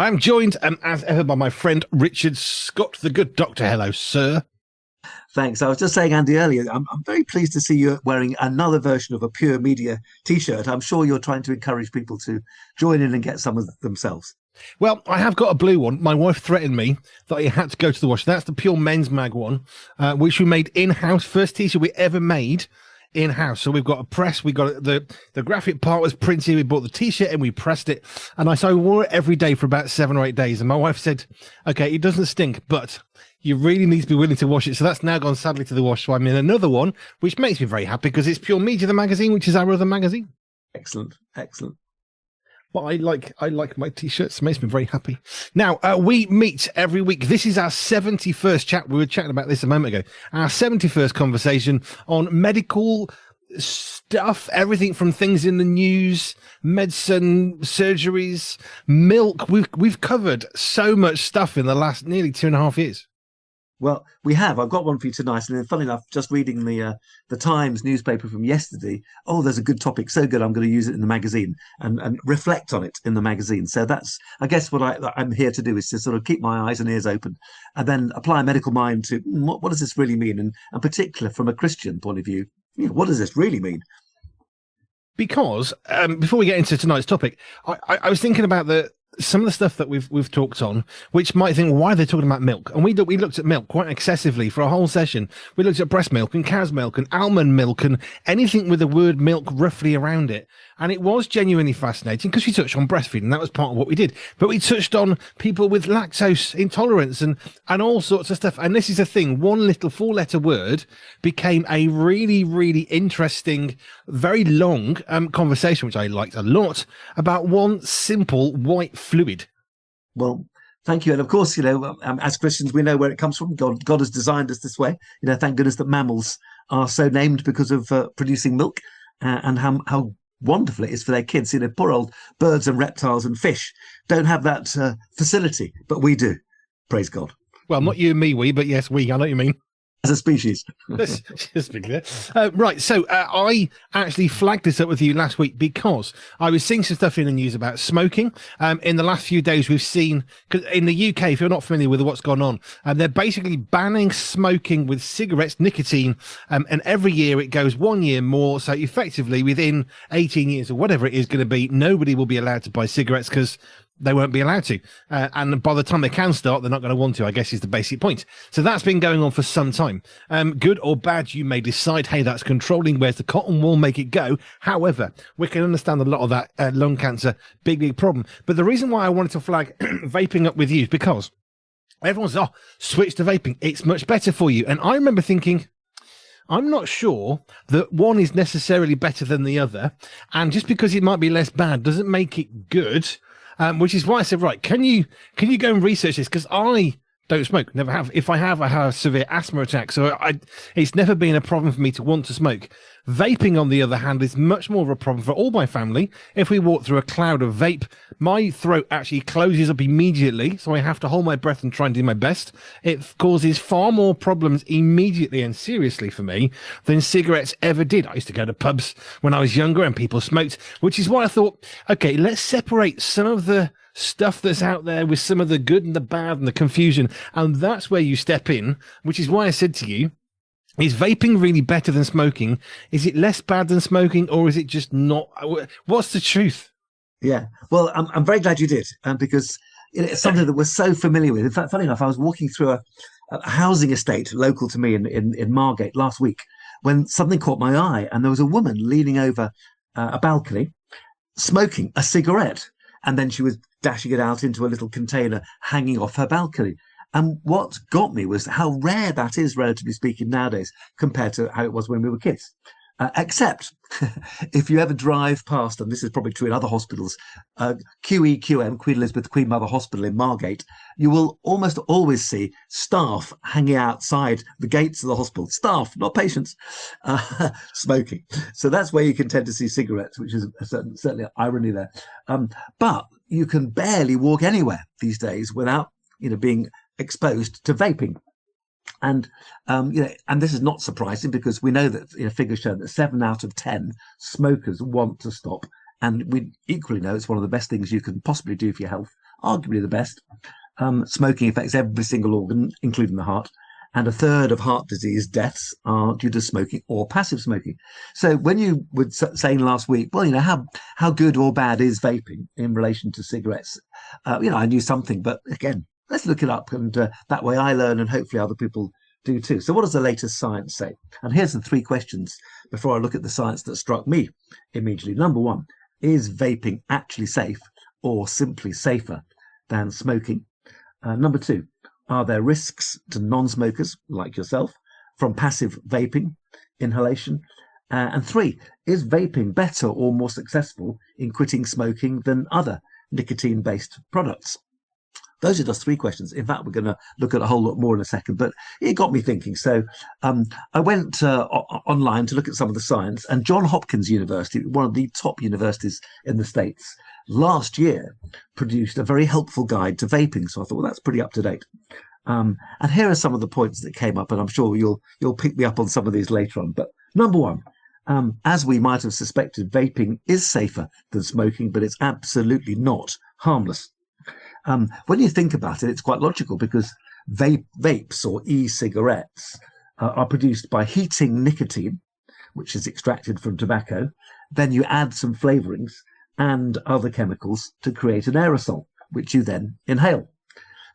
I'm joined, as ever, by my friend Richard Scott, the good doctor. Hello, sir. Thanks. I was just saying, Andy, earlier, I'm very pleased to see you wearing another version of a Pure Media t-shirt. I'm sure you're trying to encourage people to join in and get some of themselves. Well, I have got a blue one. My wife threatened me that I had to go to the wash. That's the Pure Men's Mag one, which we made in-house. First t-shirt we ever made in-house. So we've got a press. We got the graphic part was printed. We bought the t-shirt and we pressed it. And I wore it every day for about 7 or 8 days. And my wife said, okay, it doesn't stink, but you really need to be willing to wash it. So that's now gone sadly to the wash. So I'm in another one, which makes me very happy because it's Pure Media, the magazine, which is our other magazine. Excellent. Excellent. But I like my t-shirts. It makes me very happy. Now, we meet every week. This is our 71st chat. We were chatting about this a moment ago. Our 71st conversation on medical stuff, everything from things in the news, medicine, surgeries, milk. We've covered so much stuff in the last nearly 2.5 years. Well, we have. I've got one for you tonight. And then, funny enough, just reading the Times newspaper from yesterday. Oh, there's a good topic. So good. I'm going to use it in the magazine and reflect on it in the magazine. So that's, I guess, what I'm here to do is to sort of keep my eyes and ears open and then apply a medical mind to what does this really mean? And in particular, from a Christian point of view, what does this really mean? Because before we get into tonight's topic, I was thinking about some of the stuff that we've talked on, which might think, why are they talking about milk? And we looked at milk quite excessively for a whole session. We looked at breast milk and cow's milk and almond milk and anything with the word milk roughly around it. And it was genuinely fascinating because we touched on breastfeeding. That was part of what we did. But we touched on people with lactose intolerance and all sorts of stuff. And this is a thing. One little 4-letter word became a really, really interesting, very long conversation, which I liked a lot, about one simple white fluid. Well, thank you. And of course, as Christians, we know where it comes from. God has designed us this way. Thank goodness that mammals are so named because of producing milk and how wonderful it is for their kids. Poor old birds and reptiles and fish don't have that facility, but we do. Praise God. Well, not you and me, but yes, we. I know what you mean. As a species. Let's just be clear. Right, so I actually flagged this up with you last week because I was seeing some stuff in the news about smoking. In the last few days, we've seen, because in the UK, if you're not familiar with what's gone on, they're basically banning smoking with cigarettes, nicotine, and every year it goes 1 year more. So effectively, within 18 years or whatever it is going to be, nobody will be allowed to buy cigarettes because they won't be allowed to. And by the time they can start, they're not going to want to, I guess is the basic point. So that's been going on for some time. Good or bad, you may decide, hey, that's controlling. Where's the cotton wool? Make it go. However, we can understand a lot of that lung cancer, big problem. But the reason why I wanted to flag vaping up with you is because everyone's, switch to vaping. It's much better for you. And I remember thinking, I'm not sure that one is necessarily better than the other. And just because it might be less bad doesn't make it good. Which is why I said, right, can you go and research this? Because I don't smoke, never have. If I have severe asthma attacks. So it's never been a problem for me to want to smoke. Vaping, on the other hand, is much more of a problem for all my family. If we walk through a cloud of vape, my throat actually closes up immediately. So I have to hold my breath and try and do my best. It causes far more problems immediately and seriously for me than cigarettes ever did. I used to go to pubs when I was younger and people smoked, which is why I thought, okay, let's separate some of the stuff that's out there with some of the good and the bad and the confusion. And that's where you step in, which is why I said to you, is vaping really better than smoking? Is it less bad than smoking, or is it just not? What's the truth? Yeah, well, I'm very glad you did, because it's something that we're so familiar with. In fact, funny enough, I was walking through a housing estate local to me in Margate last week when something caught my eye, and there was a woman leaning over a balcony smoking a cigarette, and then she was dashing it out into a little container hanging off her balcony. And what got me was how rare that is, relatively speaking, nowadays, compared to how it was when we were kids. Except if you ever drive past, and this is probably true in other hospitals, QEQM, Queen Elizabeth Queen Mother Hospital in Margate, you will almost always see staff hanging outside the gates of the hospital, staff, not patients, smoking. So that's where you can tend to see cigarettes, which is certainly irony there. But you can barely walk anywhere these days without being exposed to vaping. And and this is not surprising because we know that figures show that 7 out of 10 smokers want to stop, and we equally know it's one of the best things you can possibly do for your health arguably the best. Smoking affects every single organ, including the heart. And a third of heart disease deaths are due to smoking or passive smoking. So when you were saying last week, well, how good or bad is vaping in relation to cigarettes? I knew something, but again, let's look it up. And that way I learn and hopefully other people do too. So what does the latest science say? And here's the three questions before I look at the science that struck me immediately. Number one, is vaping actually safe or simply safer than smoking? Number two, are there risks to non-smokers like yourself from passive vaping, inhalation? And three, is vaping better or more successful in quitting smoking than other nicotine-based products? Those are just three questions. In fact, we're going to look at a whole lot more in a second, but it got me thinking. So I went online to look at some of the science, and Johns Hopkins University, one of the top universities in the States, last year produced a very helpful guide to vaping. So I thought, well, that's pretty up to date. And here are some of the points that came up, and I'm sure you'll pick me up on some of these later on. But number one, as we might have suspected, vaping is safer than smoking, but it's absolutely not harmless. When you think about it, it's quite logical because vapes or e-cigarettes are produced by heating nicotine, which is extracted from tobacco. Then you add some flavorings and other chemicals to create an aerosol, which you then inhale.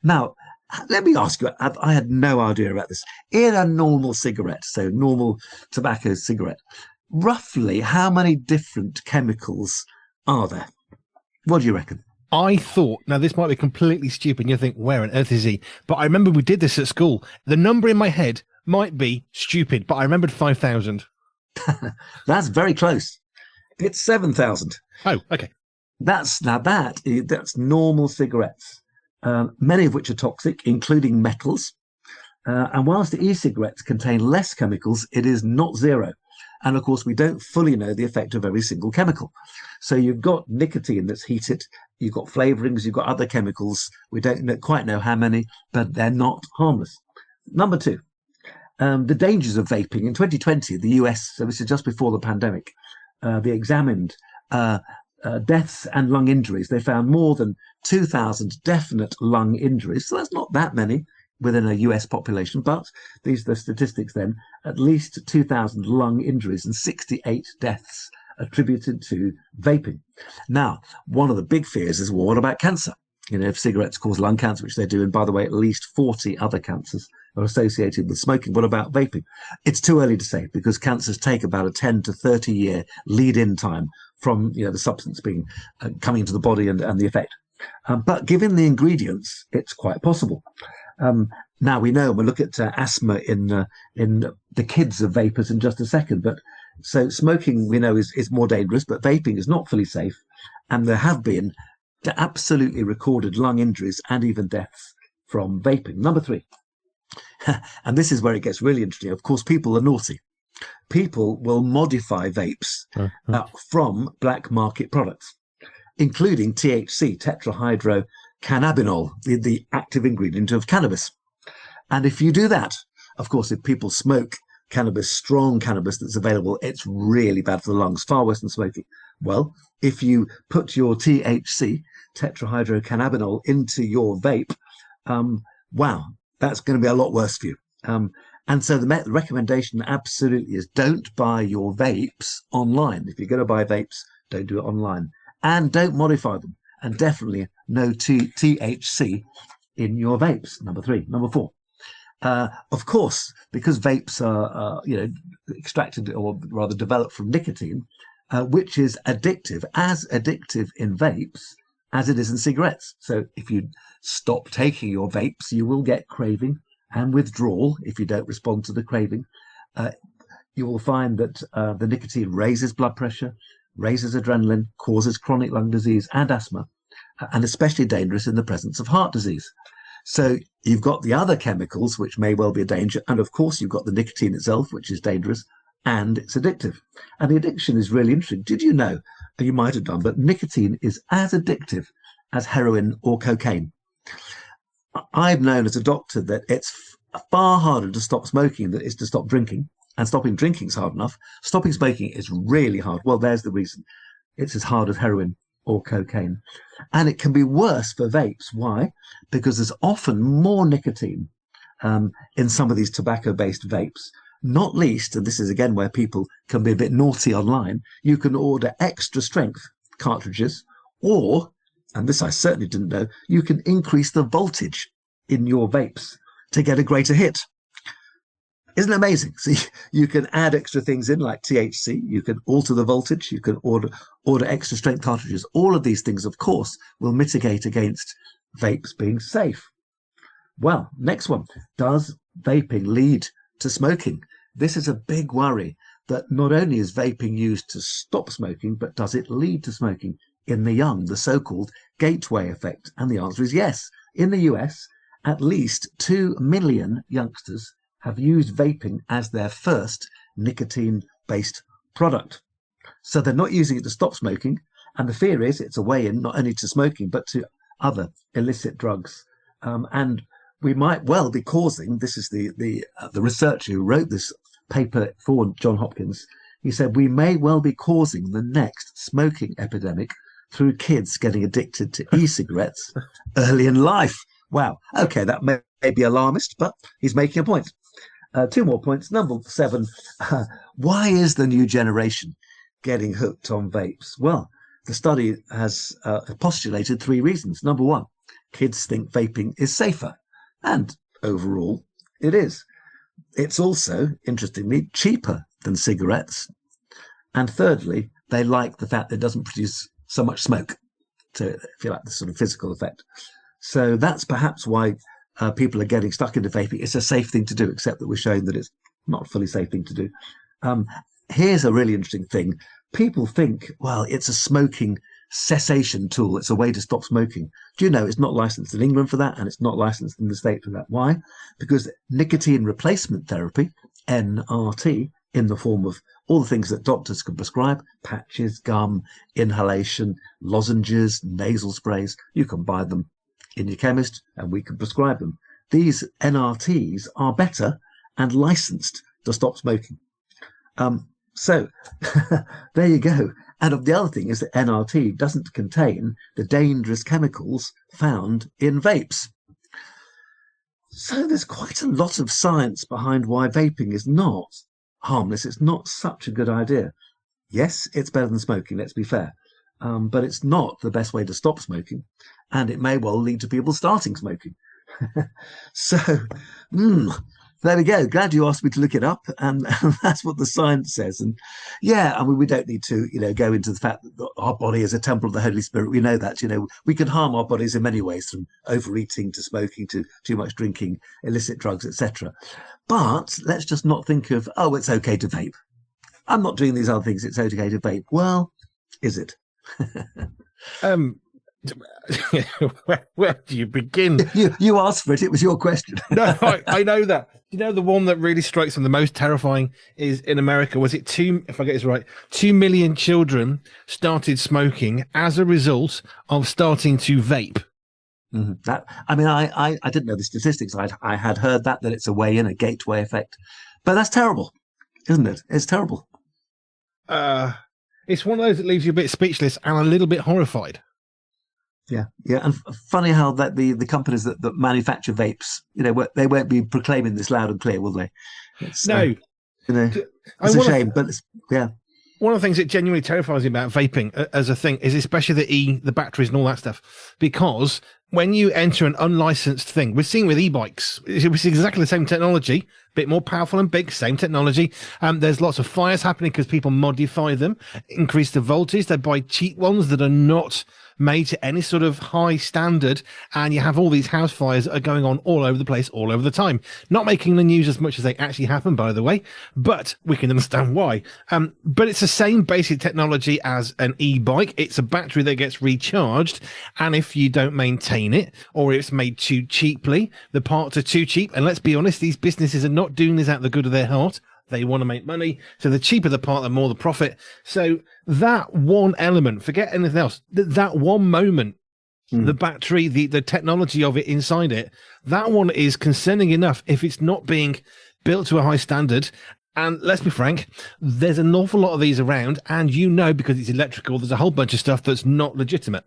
Now, let me ask you, I had no idea about this. In a normal cigarette, so normal tobacco cigarette, roughly how many different chemicals are there? What do you reckon? I thought, now this might be completely stupid, and you think, where on earth is he? But I remember we did this at school. The number in my head might be stupid, but I remembered 5,000. That's very close. It's 7,000. Oh, okay. That's normal cigarettes, many of which are toxic, including metals. And whilst the e-cigarettes contain less chemicals, it is not zero. And of course, we don't fully know the effect of every single chemical. So you've got nicotine that's heated, you've got flavorings, you've got other chemicals. We don't quite know how many, but they're not harmless. Number two, the dangers of vaping. In 2020, the US, so this is just before the pandemic, they examined deaths and lung injuries. They found more than 2,000 definite lung injuries. So that's not that many within a US population, but these are the statistics then, at least 2,000 lung injuries and 68 deaths attributed to vaping. Now, one of the big fears is, well, what about cancer? If cigarettes cause lung cancer, which they do, and by the way, at least 40 other cancers are associated with smoking. What about vaping? It's too early to say because cancers take about a 10 to 30 year lead-in time from the substance being coming into the body and the effect. But given the ingredients, it's quite possible. Now we know, we'll look at asthma in the kids of vapors in just a second. But so smoking, we know, is more dangerous, but vaping is not fully safe. And there have been absolutely recorded lung injuries and even deaths from vaping. Number three, and this is where it gets really interesting. Of course, people are naughty. People will modify vapes from black market products, including THC, tetrahydrocannabinol, the active ingredient of cannabis. And if you do that, of course, if people smoke cannabis, strong cannabis that's available, it's really bad for the lungs, far worse than smoking. Well, if you put your THC, tetrahydrocannabinol, into your vape, wow, that's going to be a lot worse for you. And so the recommendation absolutely is don't buy your vapes online. If you're going to buy vapes, don't do it online. And don't modify them. And definitely no THC in your vapes. Number three. Number four. Of course, because vapes are extracted or rather developed from nicotine, which is addictive, as addictive in vapes as it is in cigarettes. So if you stop taking your vapes, you will get craving and withdrawal if you don't respond to the craving. You will find that the nicotine raises blood pressure, raises adrenaline, causes chronic lung disease and asthma, and especially dangerous in the presence of heart disease. So you've got the other chemicals, which may well be a danger. And of course, you've got the nicotine itself, which is dangerous, and it's addictive. And the addiction is really interesting. Did you know, you might have done, but nicotine is as addictive as heroin or cocaine. I've known as a doctor that it's far harder to stop smoking than it is to stop drinking. And stopping drinking is hard enough. Stopping smoking is really hard. Well, there's the reason. It's as hard as heroin or cocaine. And it can be worse for vapes. Why? Because there's often more nicotine in some of these tobacco-based vapes. Not least, and this is again where people can be a bit naughty online, you can order extra strength cartridges, or, and this I certainly didn't know, you can increase the voltage in your vapes to get a greater hit. Isn't it amazing? So you can add extra things in like THC, you can alter the voltage, you can order extra strength cartridges. All of these things, of course, will mitigate against vapes being safe. Well, next one. Does vaping lead to smoking? This is a big worry, that not only is vaping used to stop smoking, but does it lead to smoking in the young, the so-called gateway effect? And the answer is yes. In the US, at least 2 million youngsters have used vaping as their first nicotine-based product. So they're not using it to stop smoking, and the fear is it's a way in not only to smoking, but to other illicit drugs. And we might well be causing, this is the researcher who wrote this paper for Johns Hopkins, he said, we may well be causing the next smoking epidemic through kids getting addicted to e-cigarettes early in life. Wow. Okay, that may be alarmist, but he's making a point. 2 more points. Number 7, why is the new generation getting hooked on vapes? Well, the study has postulated 3 reasons. Number 1, kids think vaping is safer, and overall it is. It's also, interestingly, cheaper than cigarettes. And thirdly, they like the fact that it doesn't produce so much smoke, to, if you like, the sort of physical effect. So that's perhaps why people are getting stuck into vaping. It's a safe thing to do, except that we're showing that it's not a fully safe thing to do. Here's a really interesting thing. People think, well, it's a smoking cessation tool. It's a way to stop smoking. Do you know it's not licensed in England for that, and it's not licensed in the States for that? Why? Because nicotine replacement therapy, NRT, in the form of all the things that doctors can prescribe, patches, gum, inhalation, lozenges, nasal sprays, you can buy them in your chemist and we can prescribe them. These NRTs are better and licensed to stop smoking. So there you go. And the other thing is that NRT doesn't contain the dangerous chemicals found in vapes. So there's quite a lot of science behind why vaping is not harmless. It's not such a good idea. Yes, it's better than smoking, let's be fair. But it's not the best way to stop smoking. And it may well lead to people starting smoking. So, there we go. Glad you asked me to look it up, and that's what the science says. And yeah, I mean, we don't need to, go into the fact that our body is a temple of the Holy Spirit. We know that, we can harm our bodies in many ways, from overeating to smoking to too much drinking, illicit drugs, etc. But let's just not think of, oh, it's okay to vape. I'm not doing these other things. It's okay to vape. Well, is it? Where do you begin? You asked for it. It was your question. No, I know that. The one that really strikes me the most terrifying is in America. Was it if I get this right, 2 million children started smoking as a result of starting to vape. Mm-hmm. That, I mean, I didn't know the statistics. I had heard that it's a way in, a gateway effect, but that's terrible, isn't it? It's terrible. It's one of those that leaves you a bit speechless and a little bit horrified. Yeah. And funny how that the companies that manufacture vapes, they won't be proclaiming this loud and clear, will they? No. It's a shame, but yeah. One of the things that genuinely terrifies me about vaping as a thing is especially the batteries and all that stuff, because when you enter an unlicensed thing, we're seeing with e-bikes, it's exactly the same technology, a bit more powerful and big, same technology. There's lots of fires happening because people modify them, increase the voltage. They buy cheap ones that are not made to any sort of high standard, and you have all these house fires that are going on all over the place, all over the time. Not making the news as much as they actually happen, by the way, but we can understand why. But it's the same basic technology as an e-bike. It's a battery that gets recharged, and if you don't maintain it, or it's made too cheaply, the parts are too cheap. And let's be honest, these businesses are not doing this out of the good of their heart. They want to make money. So the cheaper the part, the more the profit. So that one element, forget anything else, that one moment, the battery, the technology of it inside it, that one is concerning enough if it's not being built to a high standard And let's be frank, there's an awful lot of these around, and you know, because it's electrical, there's a whole bunch of stuff that's not legitimate.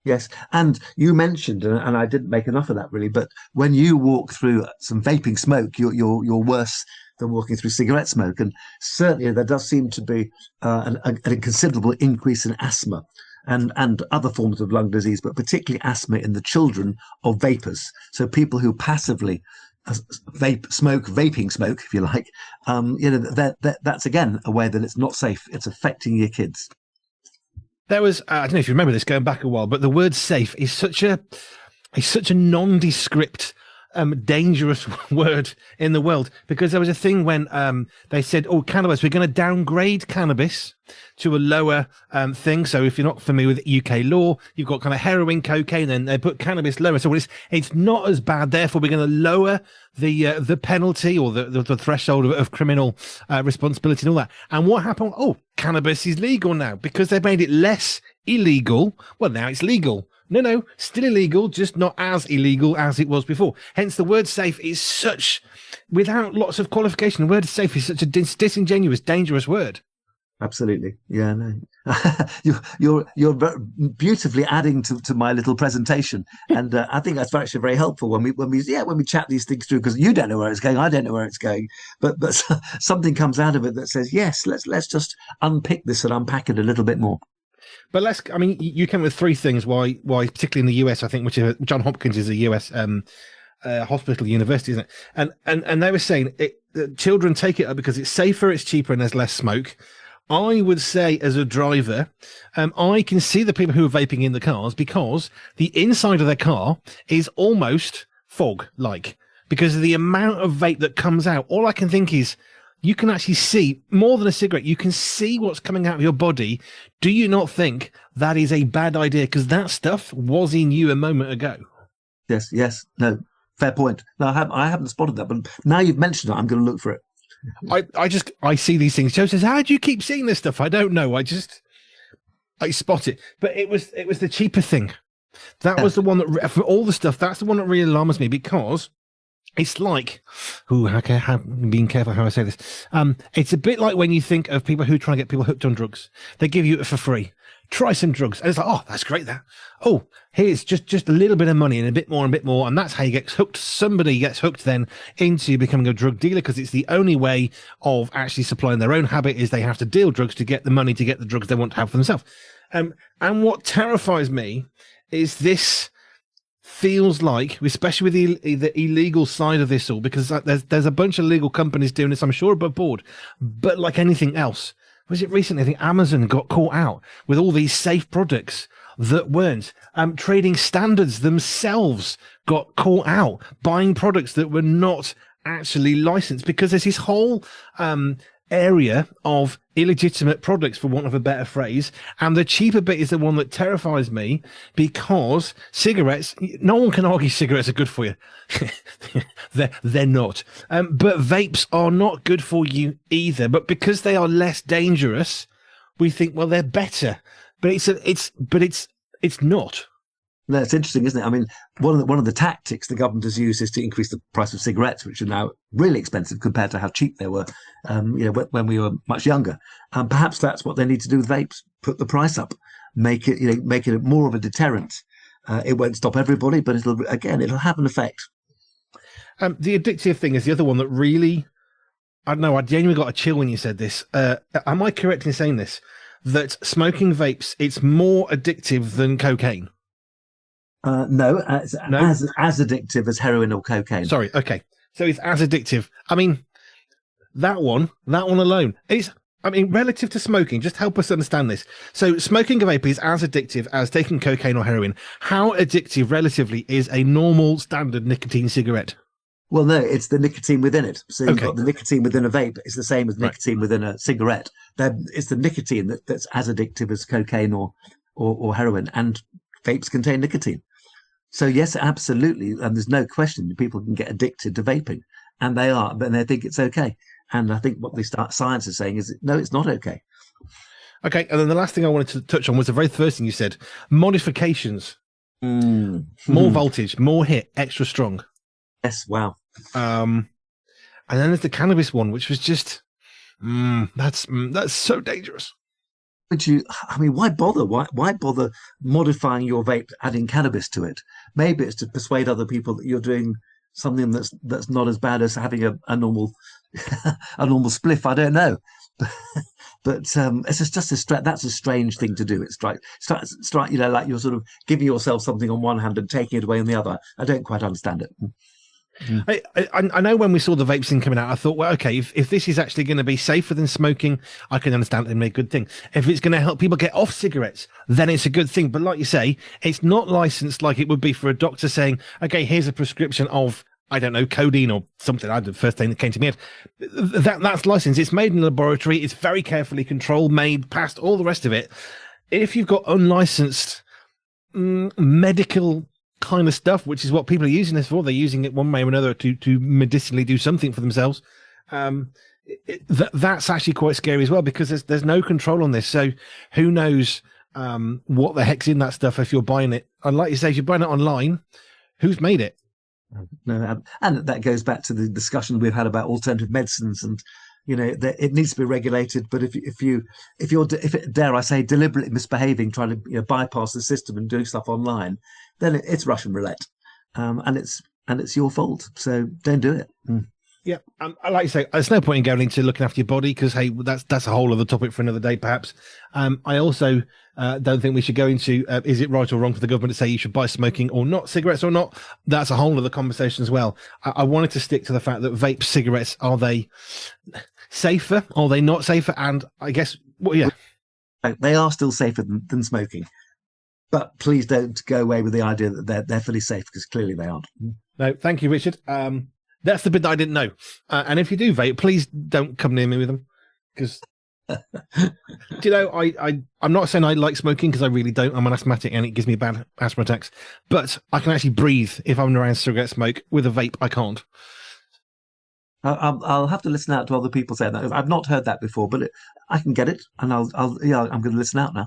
Yes, and you mentioned, and I didn't make enough of that really, but when you walk through some vaping smoke, you're worse than walking through cigarette smoke, and certainly there does seem to be a considerable increase in asthma and other forms of lung disease, but particularly asthma in the children of vapors. So people who passively vaping smoke, if you like, that's again a way that it's not safe. It's affecting your kids. There was, I don't know if you remember this going back a while, but the word safe is such a nondescript, dangerous word in the world, because there was a thing when they said, oh, cannabis, we're going to downgrade cannabis to a lower thing. So if you're not familiar with UK law, you've got kind of heroin, cocaine, and they put cannabis lower. So it's not as bad. Therefore, we're going to lower the penalty or the threshold of criminal responsibility and all that. And what happened? Oh, cannabis is legal now because they made it less illegal. Well, now it's legal. No, still illegal, just not as illegal as it was before. Hence, the word safe is such, without lots of qualification, the word safe is such a disingenuous, dangerous word. Absolutely. Yeah, no. you're beautifully adding to my little presentation, and I think that's actually very helpful when we chat these things through, because you don't know where it's going, I don't know where it's going, but something comes out of it that says, yes, let's just unpick this and unpack it a little bit more. But you came with three things why, particularly in the US, I think, which John Hopkins is a US hospital university, isn't it? And they were saying children take it up because it's safer, it's cheaper, and there's less smoke. I would say, as a driver, I can see the people who are vaping in the cars because the inside of their car is almost fog-like because of the amount of vape that comes out. All I can think is, you can actually see more than a cigarette. You can see what's coming out of your body. Do you not think that is a bad idea? Because that stuff was in you a moment ago. Yes. No, fair point. No, I haven't spotted that, but now you've mentioned it, I'm going to look for it. I see these things. Joe says, how do you keep seeing this stuff? I don't know. I spot it. But it was the cheaper thing. That was the one that, for all the stuff, that's the one that really alarms me, because it's like, being careful how I say this. It's a bit like when you think of people who try and get people hooked on drugs. They give you it for free. Try some drugs. And it's like, oh, that's great, that. Oh, here's just a little bit of money and a bit more. And that's how you get hooked. Somebody gets hooked then into becoming a drug dealer, because it's the only way of actually supplying their own habit is they have to deal drugs to get the money to get the drugs they want to have for themselves. And what terrifies me is this feels like, especially with the illegal side of this all, because there's a bunch of legal companies doing this, I'm sure, above board. But like anything else, was it recently? I think Amazon got caught out with all these safe products that weren't. Trading standards themselves got caught out buying products that were not actually licensed, because there's this whole area of illegitimate products, for want of a better phrase. And the cheaper bit is the one that terrifies me, because cigarettes, no one can argue cigarettes are good for you. they're not. But vapes are not good for you either. But because they are less dangerous, we think, well, they're better. But it's not. No, it's interesting, isn't it? I mean, one of the tactics the government has used is to increase the price of cigarettes, which are now really expensive compared to how cheap they were, when we were much younger. Perhaps that's what they need to do with vapes: put the price up, make it more of a deterrent. It won't stop everybody, but it'll have an effect. The addictive thing is the other one that really, I don't know, I genuinely got a chill when you said this. Am I correct in saying this? That smoking vapes, it's more addictive than cocaine? No, as addictive as heroin or cocaine. Sorry, okay. So it's as addictive. I mean, that one alone. Relative to smoking, just help us understand this. So smoking a vape is as addictive as taking cocaine or heroin. How addictive relatively is a normal standard nicotine cigarette? Well, no, it's the nicotine within it. So you've got the nicotine within a vape. It's the same as nicotine within a cigarette. It's the nicotine that's as addictive as cocaine or heroin, and vapes contain nicotine. So yes, absolutely, and there's no question that people can get addicted to vaping, and they are, but they think it's okay. And I think what the science is saying is, no, it's not okay. Okay, and then the last thing I wanted to touch on was the very first thing you said: modifications, more voltage, more hit, extra strong. Yes, wow. And then there's the cannabis one, which was just, that's so dangerous. But I mean, why bother? Why bother modifying your vape, adding cannabis to it? Maybe it's to persuade other people that you're doing something that's not as bad as having a normal a normal spliff. I don't know, but it's just that's a strange thing to do. It's strike, like you're sort of giving yourself something on one hand and taking it away on the other. I don't quite understand it. Mm. I know when we saw the vape thing coming out, I thought, well, okay, if this is actually going to be safer than smoking, I can understand it and make a good thing. If it's going to help people get off cigarettes, then it's a good thing. But like you say, it's not licensed like it would be for a doctor saying, okay, here's a prescription of, I don't know, codeine or something. I the first thing that came to me. That's licensed. It's made in a laboratory. It's very carefully controlled, made, passed, all the rest of it. If you've got unlicensed medical kind of stuff, which is what people are using this for, they're using it one way or another to medicinally do something for themselves. That's actually quite scary as well, because there's no control on this. So who knows what the heck's in that stuff if you're buying it? And like you say, if you're buying it online, who's made it? No, and that goes back to the discussion we've had about alternative medicines, and it needs to be regulated. But if you're dare I say deliberately misbehaving, trying to bypass the system and do stuff online, then it's Russian roulette, and it's your fault. So don't do it. Yeah, I like to say, there's no point in going into looking after your body, because hey, that's a whole other topic for another day, perhaps. I also don't think we should go into is it right or wrong for the government to say you should buy smoking or not, cigarettes or not. That's a whole other conversation as well. I wanted to stick to the fact that vape cigarettes, are they safer? Are they not safer? And I guess, well, yeah, they are still safer than smoking. But please don't go away with the idea that they're fully safe, because clearly they aren't. No, thank you, Richard. That's the bit that I didn't know. And if you do vape, please don't come near me with them, because I'm not saying I like smoking, because I really don't. I'm an asthmatic and it gives me bad asthma attacks. But I can actually breathe if I'm around cigarette smoke. With a vape, I can't. I'll have to listen out to other people saying that. I've not heard that before, but I can get it, and I'm going to listen out now.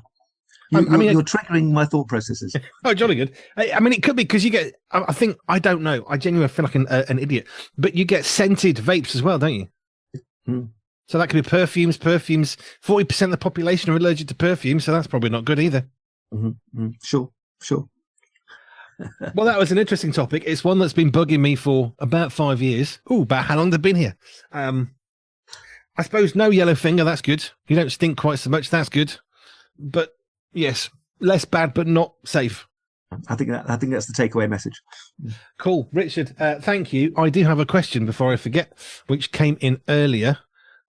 You're triggering my thought processes. Oh, jolly good. I mean, it could be because you get, I think, I don't know. I genuinely feel like an idiot, but you get scented vapes as well, don't you? Mm. So that could be perfumes. 40% of the population are allergic to perfume, so that's probably not good either. Mm-hmm. Mm. Sure. Well, that was an interesting topic. It's one that's been bugging me for about 5 years. Oh, about how long they've been here. I suppose no yellow finger, that's good. You don't stink quite so much, that's good. But yes, less bad, but not safe. I think that's the takeaway message. Cool, Richard. Thank you. I do have a question before I forget, which came in earlier.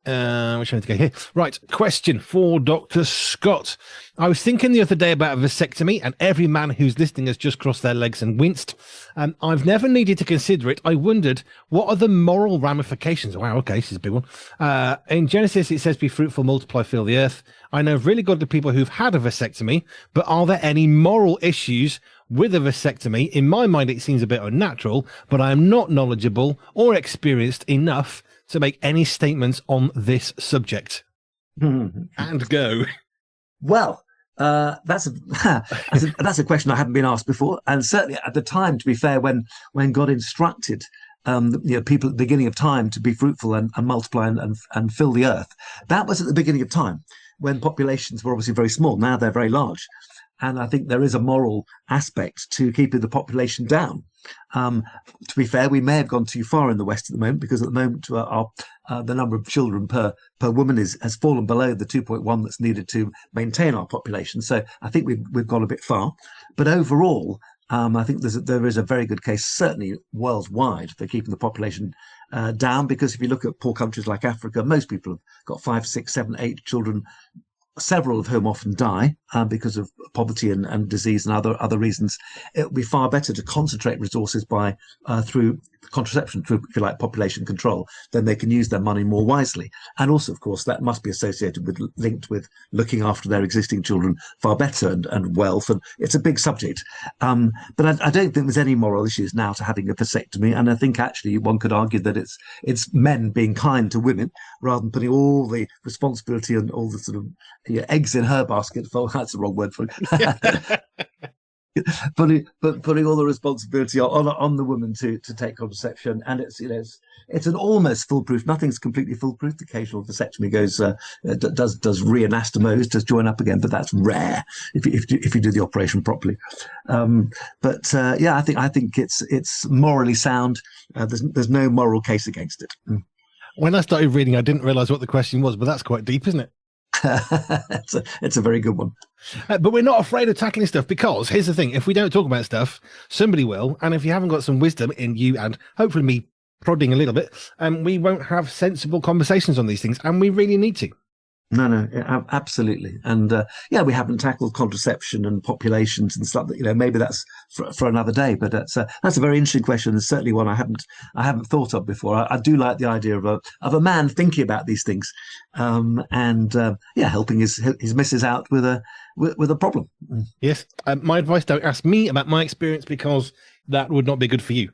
Which I need to go here. Right, question for Dr. Scott. I was thinking the other day about a vasectomy, and every man who's listening has just crossed their legs and winced. I've never needed to consider it. I wondered, what are the moral ramifications? Wow, okay, this is a big one. In Genesis, it says, be fruitful, multiply, fill the earth. I know of really good people who've had a vasectomy, but are there any moral issues with a vasectomy? In my mind, it seems a bit unnatural, but I am not knowledgeable or experienced enough to make any statements on this subject. And go. Well, that's a question I haven't been asked before, and certainly at the time, to be fair, when God instructed people at the beginning of time to be fruitful and multiply and fill the earth, that was at the beginning of time, when populations were obviously very small. Now they're very large, and I think there is a moral aspect to keeping the population down. To be fair, we may have gone too far in the West at the moment, because at the moment the number of children per woman has fallen below the 2.1 that's needed to maintain our population. So I think we've gone a bit far. But overall, I think there is a very good case, certainly worldwide, for keeping the population down. Because if you look at poor countries like Africa, most people have got 5, 6, 7, 8 children, several of whom often die because of poverty and disease and other reasons. It would be far better to concentrate resources through contraception, through, if you like, population control. Then they can use their money more wisely. And also, of course, that must be linked with looking after their existing children far better, and wealth. And it's a big subject. But I don't think there's any moral issues now to having a vasectomy. And I think actually one could argue that it's men being kind to women, rather than putting all the responsibility and all the sort of eggs in her basket. That's the wrong word for it. putting all the responsibility on the woman to take contraception, and it's an almost foolproof. Nothing's completely foolproof. The occasional vasectomy does reanastomose, does join up again, but that's rare if you do the operation properly. Yeah, I think it's morally sound. There's no moral case against it. When I started reading, I didn't realize what the question was, but that's quite deep, isn't it? It's a very good one. But we're not afraid of tackling stuff, because here's the thing: if we don't talk about stuff, somebody will. And if you haven't got some wisdom in you, and hopefully me prodding a little bit, we won't have sensible conversations on these things, and we really need to. No, absolutely. And yeah, we haven't tackled contraception and populations and stuff that, maybe that's for another day, but that's a very interesting question, and certainly one I haven't thought of before. I do like the idea of a man thinking about these things, and helping his missus out with a problem. Yes. My advice: don't ask me about my experience, because that would not be good for you.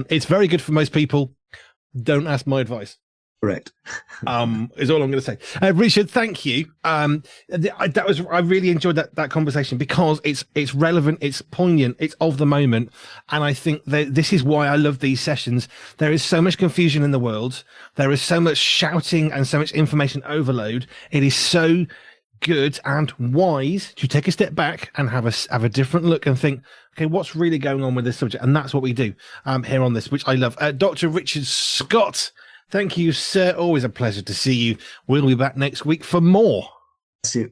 It's very good for most people. Don't ask my advice. Correct. Is all I'm going to say. Richard, thank you. I really enjoyed that conversation, because it's relevant, it's poignant, it's of the moment, and I think that this is why I love these sessions. There is so much confusion in the world. There is so much shouting and so much information overload. It is so good and wise to take a step back and have a different look and think, okay, what's really going on with this subject? And that's what we do here on this, which I love. Dr. Richard Scott, thank you, sir. Always a pleasure to see you. We'll be back next week for more. See you.